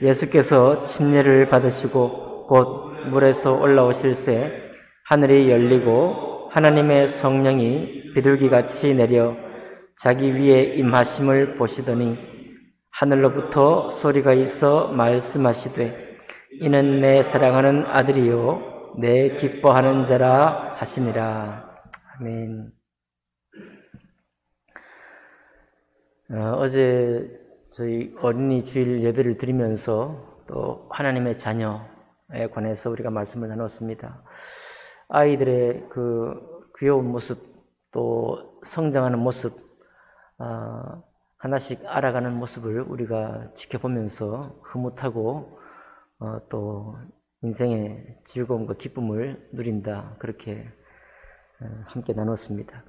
예수께서 침례를 받으시고 곧 물에서 올라오실새 하늘이 열리고 하나님의 성령이 비둘기같이 내려 자기 위에 임하심을 보시더니 하늘로부터 소리가 있어 말씀하시되 이는 내 사랑하는 아들이요 내 기뻐하는 자라 하시니라. 아멘. 어제 저희 어린이 주일 예배를 드리면서 또 하나님의 자녀에 관해서 우리가 말씀을 나눴습니다. 아이들의 그 귀여운 모습, 또 성장하는 모습, 하나씩 알아가는 모습을 우리가 지켜보면서 흐뭇하고 또 인생의 즐거움과 기쁨을 누린다, 그렇게 함께 나눴습니다.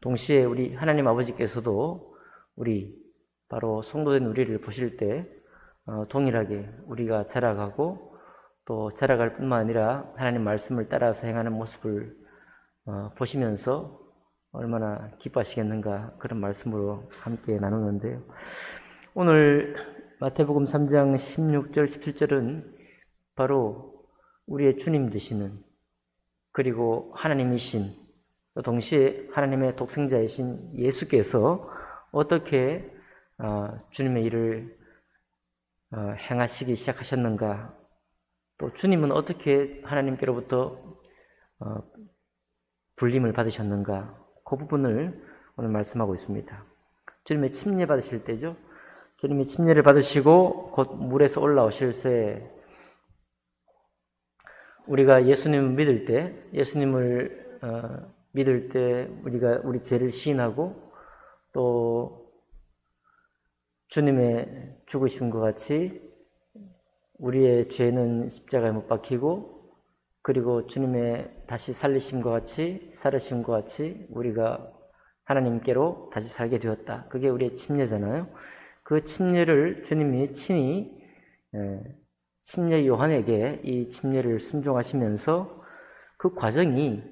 동시에 우리 하나님 아버지께서도 우리 바로 성도된 우리를 보실 때 동일하게 우리가 자라가고 또 자라갈 뿐만 아니라 하나님 말씀을 따라서 행하는 모습을 보시면서 얼마나 기뻐하시겠는가, 그런 말씀으로 함께 나누는데요. 오늘 마태복음 3장 16절 17절은 바로 우리의 주님 되시는, 그리고 하나님이신, 동시에 하나님의 독생자이신 예수께서 어떻게 주님의 일을 행하시기 시작하셨는가, 또 주님은 어떻게 하나님께로부터 불림을 받으셨는가, 그 부분을 오늘 말씀하고 있습니다. 주님의 침례 받으실 때죠. 주님이 침례를 받으시고 곧 물에서 올라오실새, 우리가 예수님을 믿을 때 우리가 우리 죄를 시인하고 또 주님의 죽으심과 같이 우리의 죄는 십자가에 못 박히고, 그리고 주님의 다시 살리심과 같이, 살으심과 같이 우리가 하나님께로 다시 살게 되었다. 그게 우리의 침례잖아요. 그 침례를 주님이 친히 침례 요한에게 이 침례를 순종하시면서 그 과정이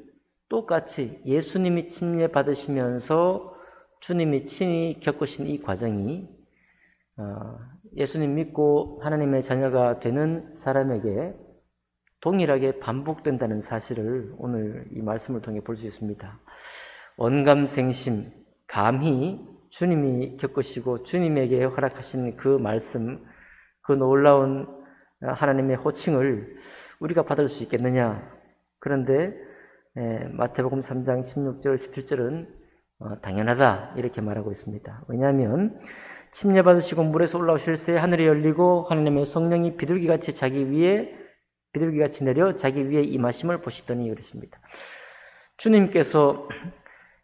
똑같이 예수님이 침례 받으시면서 주님이 친히 겪으신 이 과정이 예수님 믿고 하나님의 자녀가 되는 사람에게 동일하게 반복된다는 사실을 오늘 이 말씀을 통해 볼 수 있습니다. 언감생심, 감히 주님이 겪으시고 주님에게 허락하신 그 말씀, 그 놀라운 하나님의 호칭을 우리가 받을 수 있겠느냐. 그런데 마태복음 3장 16절 17절은 당연하다, 이렇게 말하고 있습니다. 왜냐하면 침례 받으시고 물에서 올라오실새 하늘이 열리고 하나님의 성령이 비둘기같이 비둘기같이 내려 자기 위에 임하심을 보시더니 이러십니다. 주님께서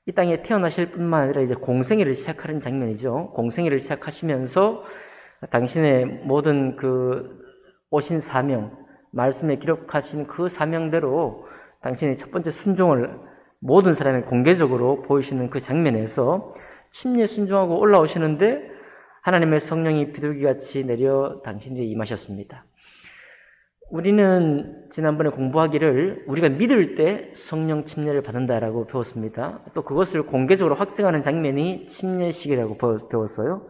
이 땅에 태어나실 뿐만 아니라 이제 공생애를 시작하는 장면이죠. 공생애를 시작하시면서 당신의 모든 그 오신 사명, 말씀에 기록하신 그 사명대로 당신의 첫 번째 순종을 모든 사람에 공개적으로 보이시는 그 장면에서 침례 순종하고 올라오시는데 하나님의 성령이 비둘기같이 내려 당신에게 임하셨습니다. 우리는 지난번에 공부하기를 우리가 믿을 때 성령 침례를 받는다라고 배웠습니다. 또 그것을 공개적으로 확증하는 장면이 침례식이라고 배웠어요.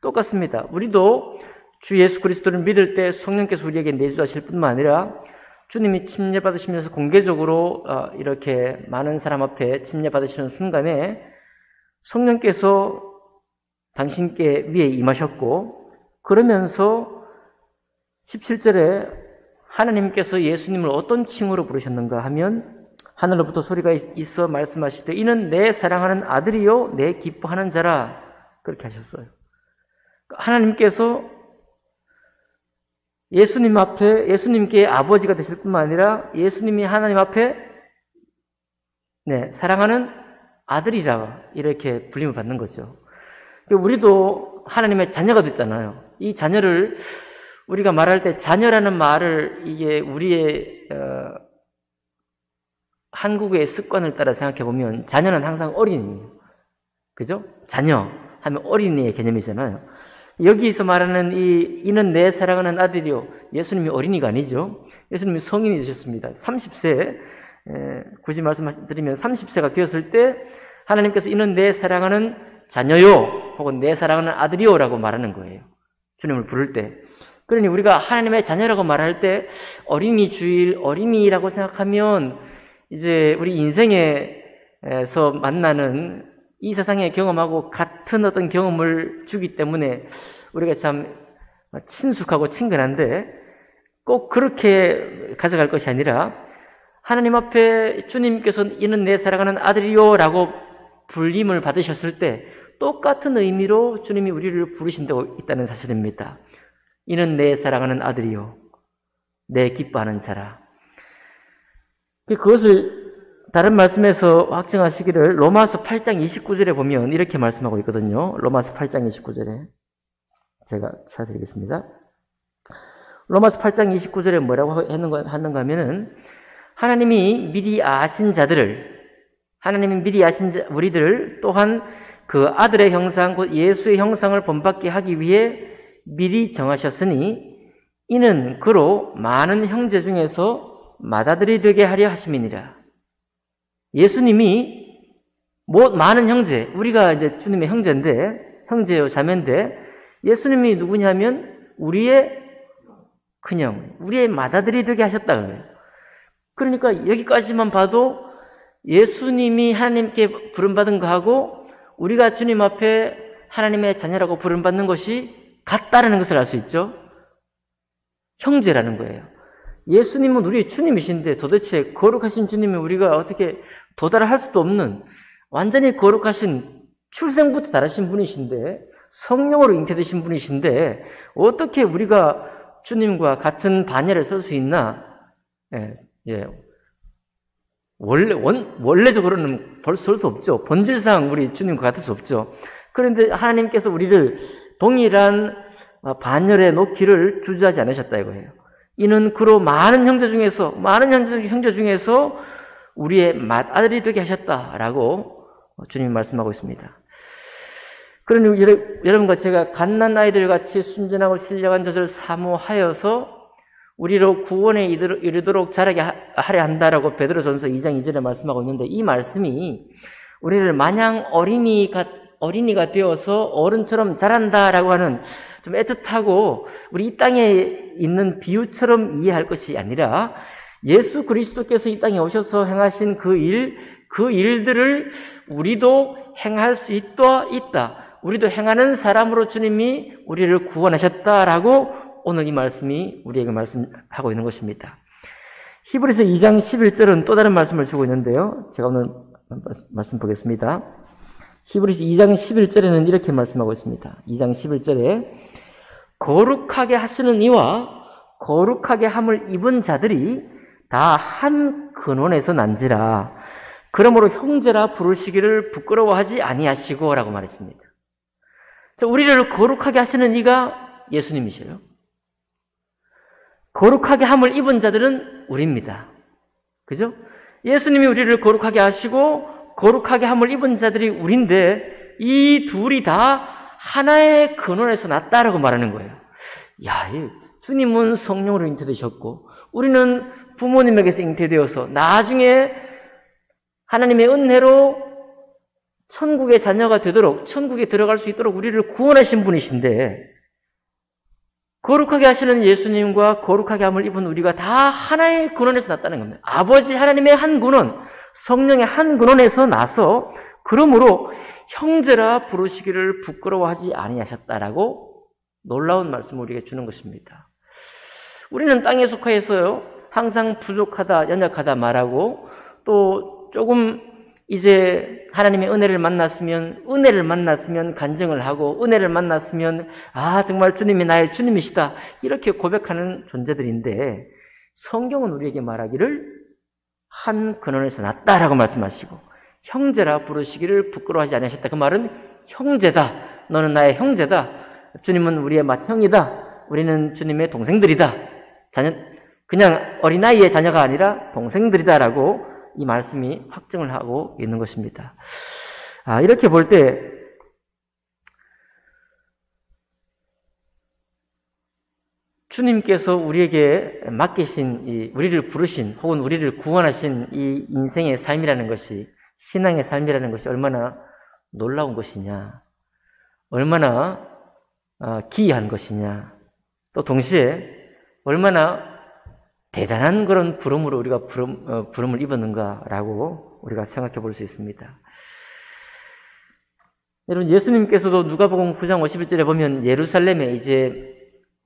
똑같습니다. 우리도 주 예수 그리스도를 믿을 때 성령께서 우리에게 내주하실 뿐만 아니라 주님이 침례 받으시면서 공개적으로 이렇게 많은 사람 앞에 침례 받으시는 순간에 성령께서 당신께 위에 임하셨고, 그러면서 17절에 하나님께서 예수님을 어떤 칭호로 부르셨는가 하면 하늘로부터 소리가 있어 말씀하시되 이는 내 사랑하는 아들이요 내 기뻐하는 자라, 그렇게 하셨어요. 하나님께서 예수님 앞에 예수님께 아버지가 되실 뿐만 아니라 예수님이 하나님 앞에 사랑하는 아들이라 이렇게 불림을 받는 거죠. 우리도 하나님의 자녀가 됐잖아요. 이 자녀를 우리가 말할 때 자녀라는 말을 이게 우리의 한국의 습관을 따라 생각해 보면 자녀는 항상 어린이에요. 그죠? 자녀 하면 어린이의 개념이잖아요. 여기서 말하는 이는 내 사랑하는 아들이요. 예수님이 어린이가 아니죠. 예수님이 성인이 되셨습니다. 30세, 굳이 말씀드리면 30세가 되었을 때 하나님께서 이는 내 사랑하는 자녀요 혹은 내 사랑하는 아들이요 라고 말하는 거예요. 주님을 부를 때. 그러니 우리가 하나님의 자녀라고 말할 때 어린이 주일, 어린이라고 생각하면 이제 우리 인생에서 만나는 이 세상의 경험하고 같은 어떤 경험을 주기 때문에 우리가 참 친숙하고 친근한데 꼭 그렇게 가져갈 것이 아니라 하나님 앞에 주님께서 이는 내 사랑하는 아들이요 라고 불림을 받으셨을 때 똑같은 의미로 주님이 우리를 부르신다고 있다는 사실입니다. 이는 내 사랑하는 아들이요 내 기뻐하는 자라. 그것을 다른 말씀에서 확증하시기를 로마서 8장 29절에 보면 이렇게 말씀하고 있거든요. 로마서 8장 29절에 제가 찾아드리겠습니다. 로마서 8장 29절에 뭐라고 하는가 하면은 하나님이 미리 아신 우리들을 또한 그 아들의 형상, 곧 예수의 형상을 본받게 하기 위해 미리 정하셨으니 이는 그로 많은 형제 중에서 맏아들이 되게 하려 하심이니라. 예수님이 많은 형제, 우리가 이제 주님의 형제요 자매인데 예수님이 누구냐면 우리의 큰형, 우리의 맏아들이 되게 하셨다 그래요. 그러니까 여기까지만 봐도 예수님이 하나님께 부름받은 거하고 우리가 주님 앞에 하나님의 자녀라고 부름받는 것이 같다라는 것을 알 수 있죠. 형제라는 거예요. 예수님은 우리의 주님이신데 도대체 거룩하신 주님이 우리가 어떻게 도달할 수도 없는 완전히 거룩하신 출생부터 다르신 분이신데 성령으로 잉태되신 분이신데 어떻게 우리가 주님과 같은 반열에 설 수 있나? 원래적으로는 설 수 없죠. 본질상 우리 주님과 같을 수 없죠. 그런데 하나님께서 우리를 동일한 반열에 놓기를 주저하지 않으셨다 이거예요. 이는 그로 많은 형제 중에서 우리의 맏아들이 되게 하셨다라고 주님이 말씀하고 있습니다. 그러니 여러분과 제가 갓난 아이들같이 순전하고 신령한 젖을 사모하여서 우리로 구원에 이르도록 자라게 하려 한다라고 베드로전서 2장 2절에 말씀하고 있는데 이 말씀이 우리를 마냥 어린이가 되어서 어른처럼 자란다라고 하는 좀 애틋하고 우리 이 땅에 있는 비유처럼 이해할 것이 아니라 예수 그리스도께서 이 땅에 오셔서 행하신 그 일들을 우리도 행할 수 있다. 우리도 행하는 사람으로 주님이 우리를 구원하셨다라고 오늘 이 말씀이 우리에게 말씀하고 있는 것입니다. 히브리서 2장 11절은 또 다른 말씀을 주고 있는데요. 제가 오늘 말씀 보겠습니다. 히브리서 2장 11절에는 이렇게 말씀하고 있습니다. 2장 11절에 거룩하게 하시는 이와 거룩하게 함을 입은 자들이 다 한 근원에서 난지라. 그러므로 형제라 부르시기를 부끄러워하지 아니하시고 라고 말했습니다. 우리를 거룩하게 하시는 이가 예수님이셔요. 거룩하게 함을 입은 자들은 우리입니다. 그죠? 예수님이 우리를 거룩하게 하시고 거룩하게 함을 입은 자들이 우리인데 이 둘이 다 하나의 근원에서 났다라고 말하는 거예요. 주님은 성령으로 잉태되셨고 우리는 부모님에게서 잉태되어서 나중에 하나님의 은혜로 천국의 자녀가 되도록 천국에 들어갈 수 있도록 우리를 구원하신 분이신데 거룩하게 하시는 예수님과 거룩하게 함을 입은 우리가 다 하나의 근원에서 났다는 겁니다. 아버지 하나님의 한 근원, 성령의 한 근원에서 나서 그러므로 형제라 부르시기를 부끄러워하지 아니하셨다라고 놀라운 말씀을 우리에게 주는 것입니다. 우리는 땅에 속하여서요 항상 부족하다, 연약하다 말하고 또 조금 이제 하나님의 은혜를 만났으면 간증을 하고 은혜를 만났으면 정말 주님이 나의 주님이시다 이렇게 고백하는 존재들인데 성경은 우리에게 말하기를 한 근원에서 났다라고 말씀하시고 형제라 부르시기를 부끄러워하지 않으셨다. 그 말은 형제다. 너는 나의 형제다. 주님은 우리의 맏형이다. 우리는 주님의 동생들이다. 그냥 어린아이의 자녀가 아니라 동생들이다라고 이 말씀이 확증을 하고 있는 것입니다. 이렇게 볼 때 주님께서 우리에게 맡기신 우리를 부르신 혹은 우리를 구원하신 이 인생의 삶이라는 것이 신앙의 삶이라는 것이 얼마나 놀라운 것이냐 얼마나 기이한 것이냐 또 동시에 얼마나 대단한 그런 부름으로 우리가 부름을 입었는가라고 우리가 생각해 볼 수 있습니다. 여러분, 예수님께서도 누가복음 9장 51절에 보면 예루살렘에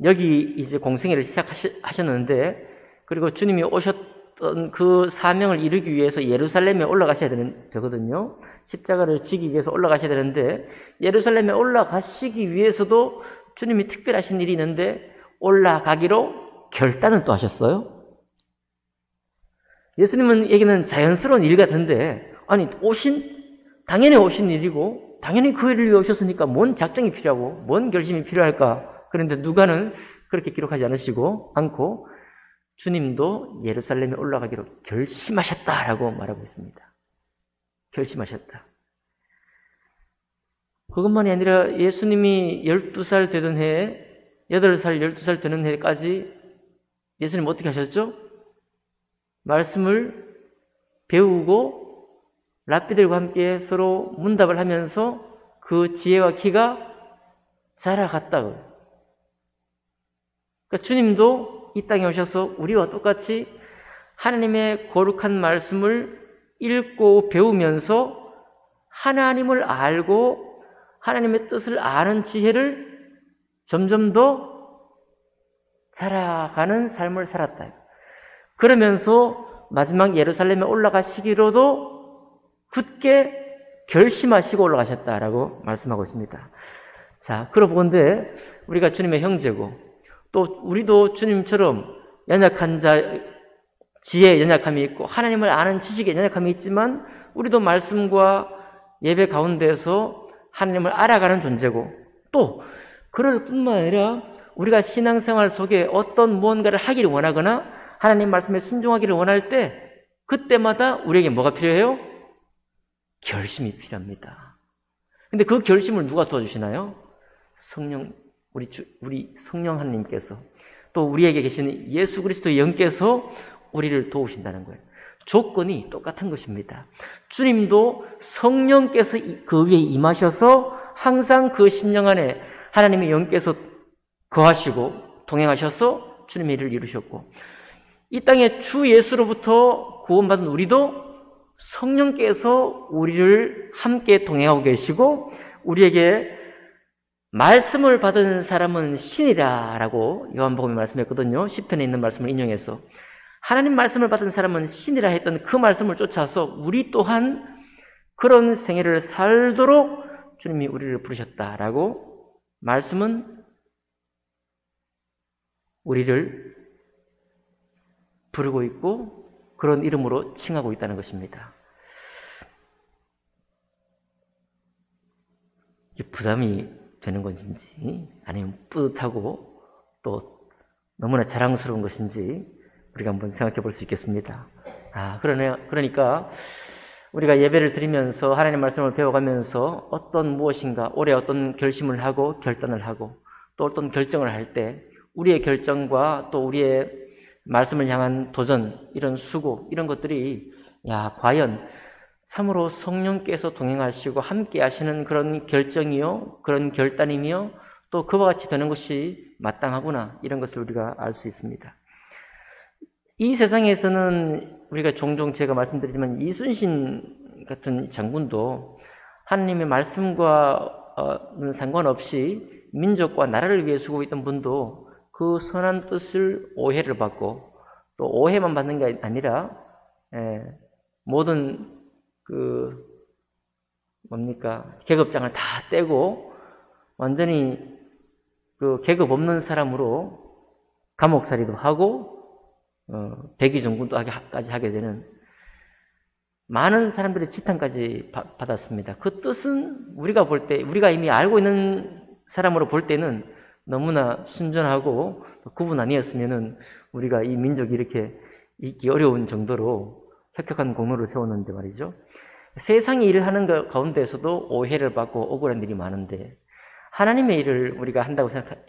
여기 공생애를 시작하셨는데, 그리고 주님이 오셨던 그 사명을 이루기 위해서 예루살렘에 올라가셔야 되거든요. 십자가를 지기 위해서 올라가셔야 되는데, 예루살렘에 올라가시기 위해서도 주님이 특별하신 일이 있는데 올라가기로 결단을 또 하셨어요. 예수님에게는 자연스러운 일 같은데, 아니 당연히 오신 일이고 당연히 그 일을 위해 오셨으니까 뭔 작정이 필요하고 뭔 결심이 필요할까? 그런데 누가는 그렇게 기록하지 않고 주님도 예루살렘에 올라가기로 결심하셨다라고 말하고 있습니다. 결심하셨다. 그것만이 아니라 예수님이 12살 되던 해에 8살, 12살 되는 해까지 예수님 어떻게 하셨죠? 말씀을 배우고 랍비들과 함께 서로 문답을 하면서 그 지혜와 키가 자라갔다. 그러니까 주님도 이 땅에 오셔서 우리와 똑같이 하나님의 거룩한 말씀을 읽고 배우면서 하나님을 알고 하나님의 뜻을 아는 지혜를 점점 더 자라가는 삶을 살았다. 그러면서 마지막 예루살렘에 올라가시기로도 굳게 결심하시고 올라가셨다라고 말씀하고 있습니다. 자, 그러고 본데 우리가 주님의 형제고 또 우리도 주님처럼 연약한 지혜에 연약함이 있고 하나님을 아는 지식에 연약함이 있지만 우리도 말씀과 예배 가운데서 하나님을 알아가는 존재고, 또 그럴 뿐만 아니라 우리가 신앙생활 속에 어떤 무언가를 하기를 원하거나 하나님 말씀에 순종하기를 원할 때 그때마다 우리에게 뭐가 필요해요? 결심이 필요합니다. 근데 그 결심을 누가 도와주시나요? 우리 성령 하나님께서, 또 우리에게 계시는 예수 그리스도의 영께서 우리를 도우신다는 거예요. 조건이 똑같은 것입니다. 주님도 성령께서 그 위에 임하셔서 항상 그 심령 안에 하나님의 영께서 거하시고 동행하셔서 주님의 일을 이루셨고, 이 땅에 주 예수로부터 구원받은 우리도 성령께서 우리를 함께 동행하고 계시고, 우리에게 말씀을 받은 사람은 신이라 라고 요한복음에 말씀했거든요. 시편에 있는 말씀을 인용해서 하나님 말씀을 받은 사람은 신이라 했던 그 말씀을 쫓아서 우리 또한 그런 생애를 살도록 주님이 우리를 부르셨다라고 말씀은 우리를 부르고 있고 그런 이름으로 칭하고 있다는 것입니다. 이게 부담이 되는 것인지 아니면 뿌듯하고 또 너무나 자랑스러운 것인지 우리가 한번 생각해 볼 수 있겠습니다. 그러니까 우리가 예배를 드리면서 하나님 말씀을 배워가면서 무엇인가 올해 어떤 결심을 하고 결단을 하고 또 어떤 결정을 할 때 우리의 결정과 또 우리의 말씀을 향한 도전, 이런 수고, 이런 것들이 과연 참으로 성령께서 동행하시고 함께 하시는 그런 결정이요, 그런 결단이며 또 그와 같이 되는 것이 마땅하구나, 이런 것을 우리가 알 수 있습니다. 이 세상에서는 우리가 종종 제가 말씀드리지만 이순신 같은 장군도 하나님의 말씀과는 상관없이 민족과 나라를 위해 수고했던 분도 그 선한 뜻을 오해를 받고 또 오해만 받는 게 아니라 모든 계급장을 다 떼고 완전히 그 계급 없는 사람으로 감옥살이도 하고 백의종군도까지 하게 되는 많은 사람들의 지탄까지 받았습니다. 그 뜻은 우리가 볼 때, 우리가 이미 알고 있는 사람으로 볼 때는 너무나 순전하고 구분 아니었으면은 우리가 이 민족이 이렇게 있기 어려운 정도로 혁혁한 공로를 세웠는데 말이죠. 세상의 일을 하는 것 가운데서도 오해를 받고 억울한 일이 많은데 하나님의 일을 우리가 한다고 생각해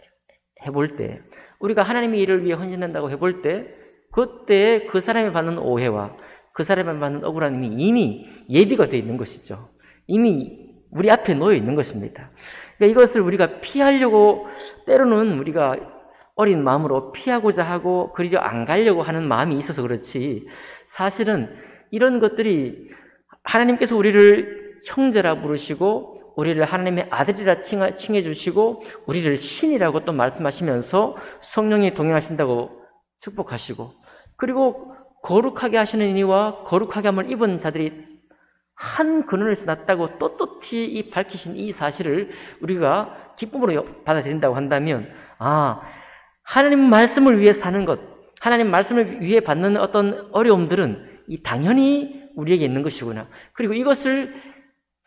볼 때, 우리가 하나님의 일을 위해 헌신한다고 해볼 때 그때 그 사람이 받는 오해와 그 사람이 받는 억울함이 이미 예비가 되어 있는 것이죠. 이미 우리 앞에 놓여 있는 것입니다. 그러니까 이것을 우리가 피하려고 때로는 우리가 어린 마음으로 피하고자 하고 그리려 안 가려고 하는 마음이 있어서 그렇지, 사실은 이런 것들이 하나님께서 우리를 형제라 부르시고 우리를 하나님의 아들이라 칭해 주시고 우리를 신이라고 또 말씀하시면서 성령이 동행하신다고 축복하시고, 그리고 거룩하게 하시는 이와 거룩하게 함을 입은 자들이 한 근원에서 났다고 떳떳이 밝히신 이 사실을 우리가 기쁨으로 받아들인다고 한다면, 하나님 말씀을 위해 사는 것, 하나님 말씀을 위해 받는 어떤 어려움들은 이 당연히 우리에게 있는 것이구나. 그리고 이것을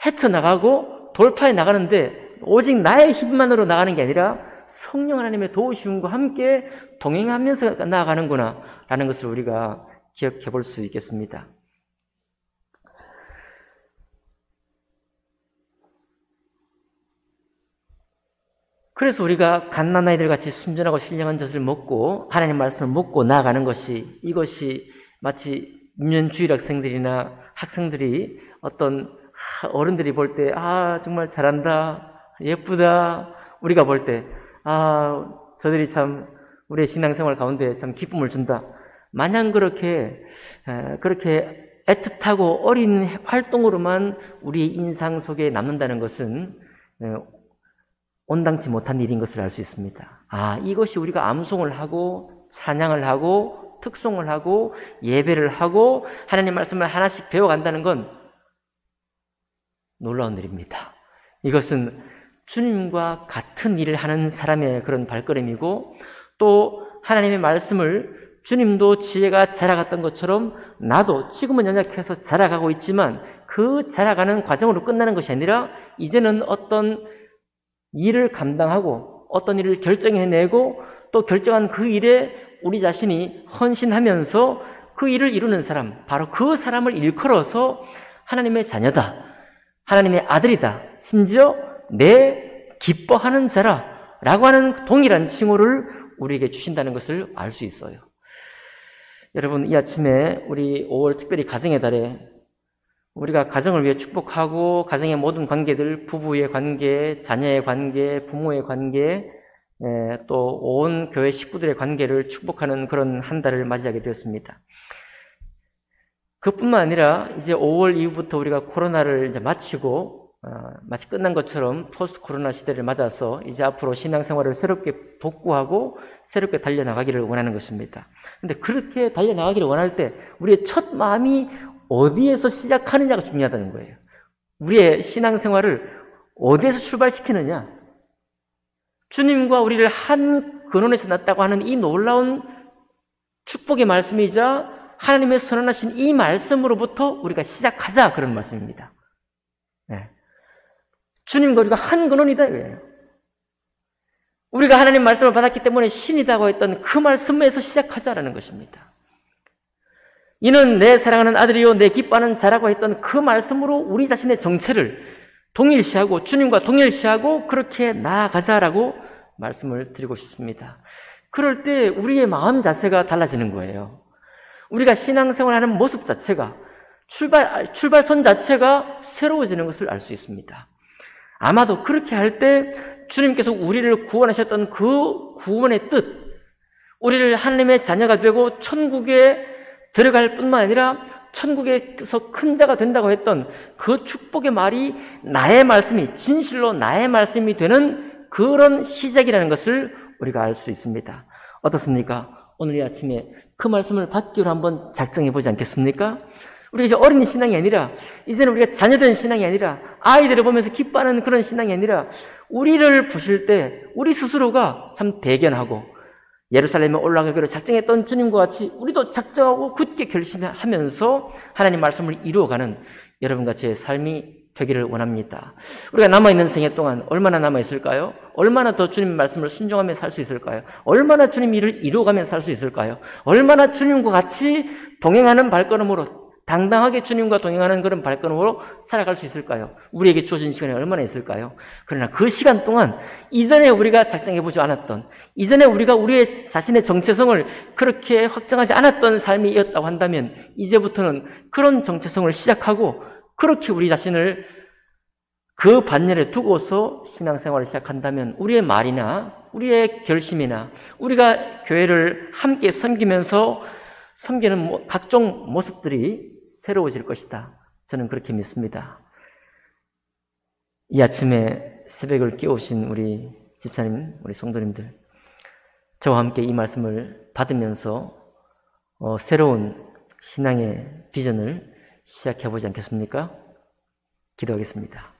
헤쳐나가고 돌파해 나가는데 오직 나의 힘만으로 나가는 게 아니라 성령 하나님의 도우심과 함께 동행하면서 나아가는구나 라는 것을 우리가 기억해 볼 수 있겠습니다. 그래서 우리가 갓난아이들 같이 순전하고 신령한 젖을 먹고 하나님 말씀을 먹고 나아가는 것이, 이것이 마치 유년주일 학생들이나 학생들이 어떤 어른들이 볼 때 정말 잘한다, 예쁘다, 우리가 볼 때 저들이 참 우리의 신앙생활 가운데 참 기쁨을 준다, 마냥 그렇게 애틋하고 어린 활동으로만 우리의 인상 속에 남는다는 것은 온당치 못한 일인 것을 알 수 있습니다. 이것이 우리가 암송을 하고 찬양을 하고 특송을 하고 예배를 하고 하나님 말씀을 하나씩 배워간다는 건 놀라운 일입니다. 이것은 주님과 같은 일을 하는 사람의 그런 발걸음이고, 또 하나님의 말씀을 주님도 지혜가 자라갔던 것처럼 나도 지금은 연약해서 자라가고 있지만 그 자라가는 과정으로 끝나는 것이 아니라 이제는 어떤 일을 감당하고 어떤 일을 결정해내고 또 결정한 그 일에 우리 자신이 헌신하면서 그 일을 이루는 사람, 바로 그 사람을 일컬어서 하나님의 자녀다, 하나님의 아들이다, 심지어 내 기뻐하는 자라 라고 하는 동일한 칭호를 우리에게 주신다는 것을 알 수 있어요. 여러분, 이 아침에 우리 5월 특별히 가정의 달에 우리가 가정을 위해 축복하고 가정의 모든 관계들, 부부의 관계, 자녀의 관계, 부모의 관계, 또 온 교회 식구들의 관계를 축복하는 그런 한 달을 맞이하게 되었습니다. 그뿐만 아니라 이제 5월 이후부터 우리가 코로나를 이제 마치고 마치 끝난 것처럼 포스트 코로나 시대를 맞아서 이제 앞으로 신앙생활을 새롭게 복구하고 새롭게 달려나가기를 원하는 것입니다. 그런데 그렇게 달려나가기를 원할 때 우리의 첫 마음이 어디에서 시작하느냐가 중요하다는 거예요. 우리의 신앙생활을 어디에서 출발시키느냐. 주님과 우리를 한 근원에서 났다고 하는 이 놀라운 축복의 말씀이자 하나님의 선언하신 이 말씀으로부터 우리가 시작하자, 그런 말씀입니다. 주님과 우리가 한 근원이다 이거예요. 우리가 하나님 말씀을 받았기 때문에 신이라고 했던 그 말씀에서 시작하자라는 것입니다. 이는 내 사랑하는 아들이요 내 기뻐하는 자라고 했던 그 말씀으로 우리 자신의 정체를 동일시하고 주님과 동일시하고 그렇게 나아가자라고 말씀을 드리고 싶습니다. 그럴 때 우리의 마음 자세가 달라지는 거예요. 우리가 신앙생활하는 모습 자체가, 출발선 자체가 새로워지는 것을 알 수 있습니다. 아마도 그렇게 할 때 주님께서 우리를 구원하셨던 그 구원의 뜻, 우리를 하나님의 자녀가 되고 천국에 들어갈 뿐만 아니라 천국에서 큰 자가 된다고 했던 그 축복의 말이 나의 말씀이, 진실로 나의 말씀이 되는 그런 시작이라는 것을 우리가 알 수 있습니다. 어떻습니까? 오늘 이 아침에 그 말씀을 받기로 한번 작정해 보지 않겠습니까? 우리가 이제 어린 신앙이 아니라, 이제는 우리가 자녀된 신앙이 아니라, 아이들을 보면서 기뻐하는 그런 신앙이 아니라, 우리를 보실 때 우리 스스로가 참 대견하고 예루살렘에 올라가기로 작정했던 주님과 같이 우리도 작정하고 굳게 결심하면서 하나님 말씀을 이루어가는 여러분과 제 삶이 되기를 원합니다. 우리가 남아있는 생애 동안 얼마나 남아있을까요? 얼마나 더 주님 말씀을 순종하며 살 수 있을까요? 얼마나 주님 일을 이루어가며 살 수 있을까요? 얼마나 주님과 같이 동행하는 발걸음으로, 당당하게 주님과 동행하는 그런 발걸음으로 살아갈 수 있을까요? 우리에게 주어진 시간이 얼마나 있을까요? 그러나 그 시간 동안 이전에 우리가 작정해보지 않았던, 이전에 우리가 우리의 자신의 정체성을 그렇게 확정하지 않았던 삶이었다고 한다면 이제부터는 그런 정체성을 시작하고 그렇게 우리 자신을 그 반열에 두고서 신앙생활을 시작한다면 우리의 말이나 우리의 결심이나 우리가 교회를 함께 섬기면서 섬기는 각종 모습들이 새로워질 것이다. 저는 그렇게 믿습니다. 이 아침에 새벽을 깨우신 우리 집사님, 우리 성도님들, 저와 함께 이 말씀을 받으면서 새로운 신앙의 비전을 시작해보지 않겠습니까? 기도하겠습니다.